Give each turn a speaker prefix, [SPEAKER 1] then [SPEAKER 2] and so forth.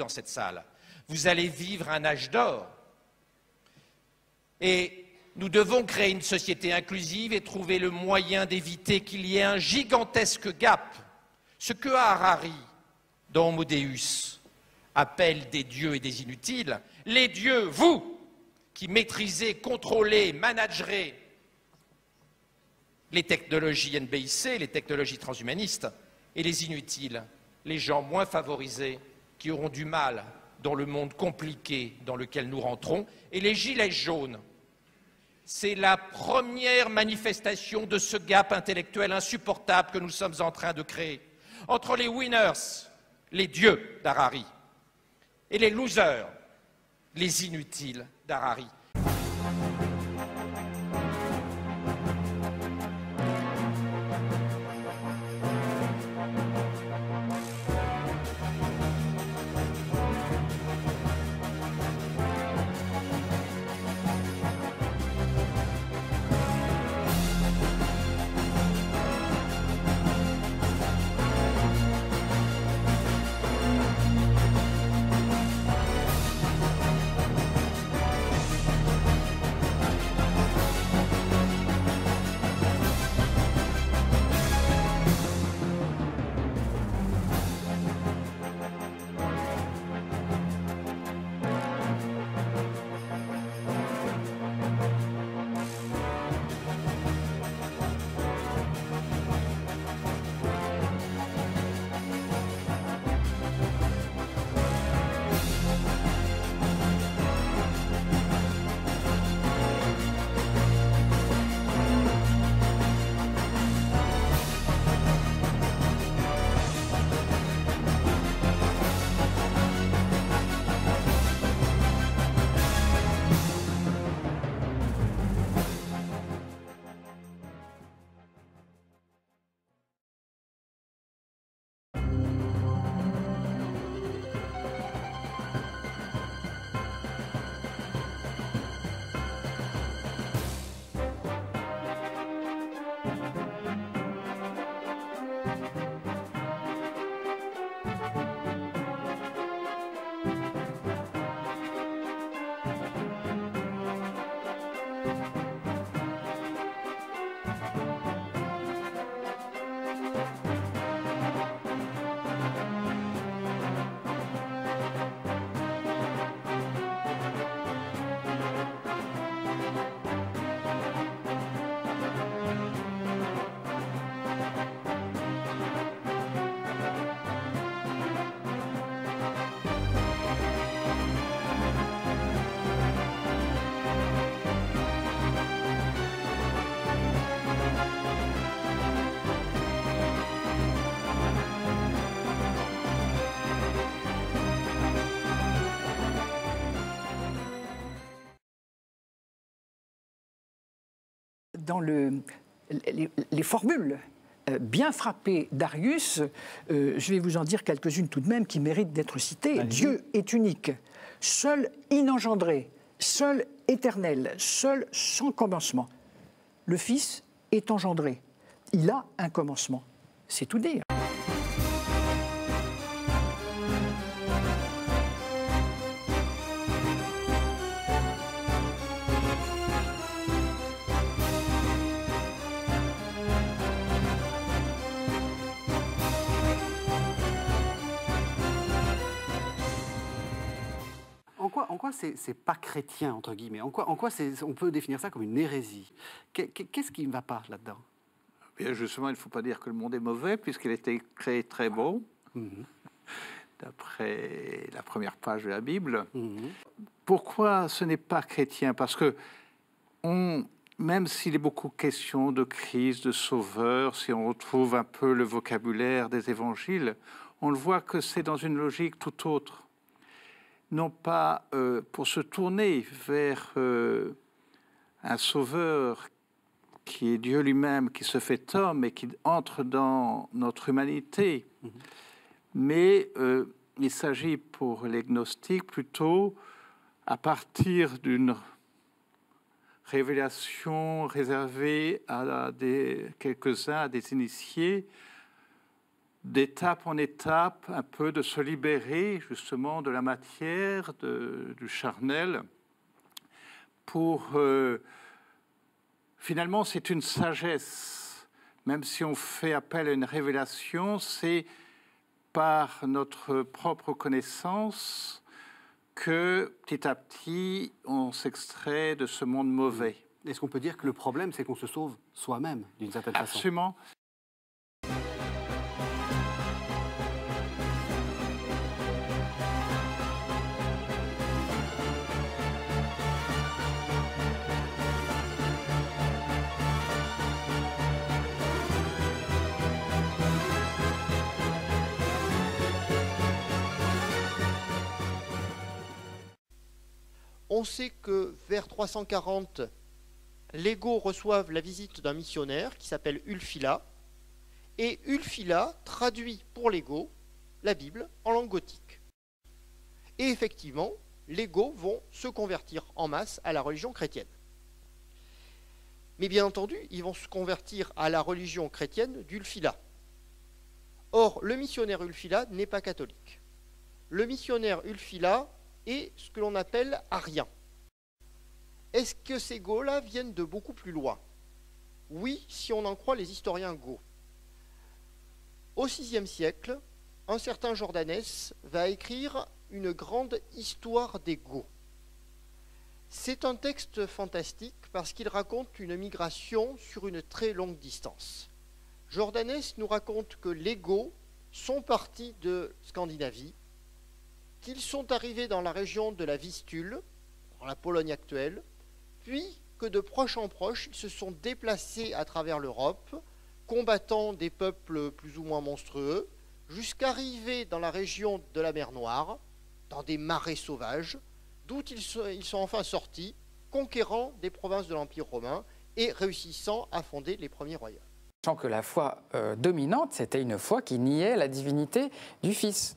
[SPEAKER 1] dans cette salle. Vous allez vivre un âge d'or. Et nous devons créer une société inclusive et trouver le moyen d'éviter qu'il y ait un gigantesque gap. Ce que Harari, dans Homo Deus, appelle des dieux et des inutiles, les dieux, vous, qui maîtrisez, contrôlez, managerez les technologies NBIC, les technologies transhumanistes, et les inutiles, les gens moins favorisés, qui auront du mal dans le monde compliqué dans lequel nous rentrons, et les gilets jaunes. C'est la première manifestation de ce gap intellectuel insupportable que nous sommes en train de créer entre les winners, les dieux d'Harari, et les losers, les inutiles d'Harari.
[SPEAKER 2] Dans les formules bien frappées d'Arius, je vais vous en dire quelques-unes tout de même qui méritent d'être citées.
[SPEAKER 3] Allez.
[SPEAKER 2] Dieu est unique, seul inengendré, seul éternel, seul sans commencement. Le Fils est engendré, il a un commencement. C'est tout dire.
[SPEAKER 3] En quoi c'est pas chrétien, entre guillemets? En quoi on peut définir ça comme une hérésie? Qu'est-ce qui ne va pas là-dedans?
[SPEAKER 4] Bien, justement, il ne faut pas dire que le monde est mauvais, puisqu'il a été créé très beau, d'après la première page de la Bible. Pourquoi ce n'est pas chrétien? Parce que, même s'il est beaucoup question de crise, de sauveur, si on retrouve un peu le vocabulaire des évangiles, on le voit que c'est dans une logique tout autre. Non pas pour se tourner vers un sauveur qui est Dieu lui-même, qui se fait homme et qui entre dans notre humanité, mais il s'agit pour les gnostiques plutôt, à partir d'une révélation réservée à quelques-uns, à des initiés, d'étape en étape, un peu de se libérer justement de la matière, du charnel, pour... finalement, c'est une sagesse. Même si on fait appel à une révélation, c'est par notre propre connaissance que petit à petit, on s'extrait de ce monde mauvais.
[SPEAKER 3] Est-ce qu'on peut dire que le problème, c'est qu'on se sauve soi-même, d'une certaine façon?
[SPEAKER 4] Absolument.
[SPEAKER 5] On sait que vers 340, les Goths reçoivent la visite d'un missionnaire qui s'appelle Ulfila, et Ulfila traduit pour les Goths la Bible en langue gothique. Et effectivement, les Goths vont se convertir en masse à la religion chrétienne. Mais bien entendu, ils vont se convertir à la religion chrétienne d'Ulfila. Or, le missionnaire Ulfila n'est pas catholique. Le missionnaire Ulfila est ce que l'on appelle arien. Est-ce que ces Goths-là viennent de beaucoup plus loin? Oui, si on en croit les historiens goths. Au VIe siècle, un certain Jordanès va écrire une grande histoire des Goths. C'est un texte fantastique parce qu'il raconte une migration sur une très longue distance. Jordanès nous raconte que les Goths sont partis de Scandinavie, qu'ils sont arrivés dans la région de la Vistule, dans la Pologne actuelle, puis que de proche en proche, ils se sont déplacés à travers l'Europe, combattant des peuples plus ou moins monstrueux, jusqu'à arriver dans la région de la mer Noire, dans des marais sauvages, d'où ils sont enfin sortis, conquérant des provinces de l'Empire romain et réussissant à fonder les premiers royaumes.
[SPEAKER 6] Sachant que la foi dominante, c'était une foi qui niait la divinité du Fils.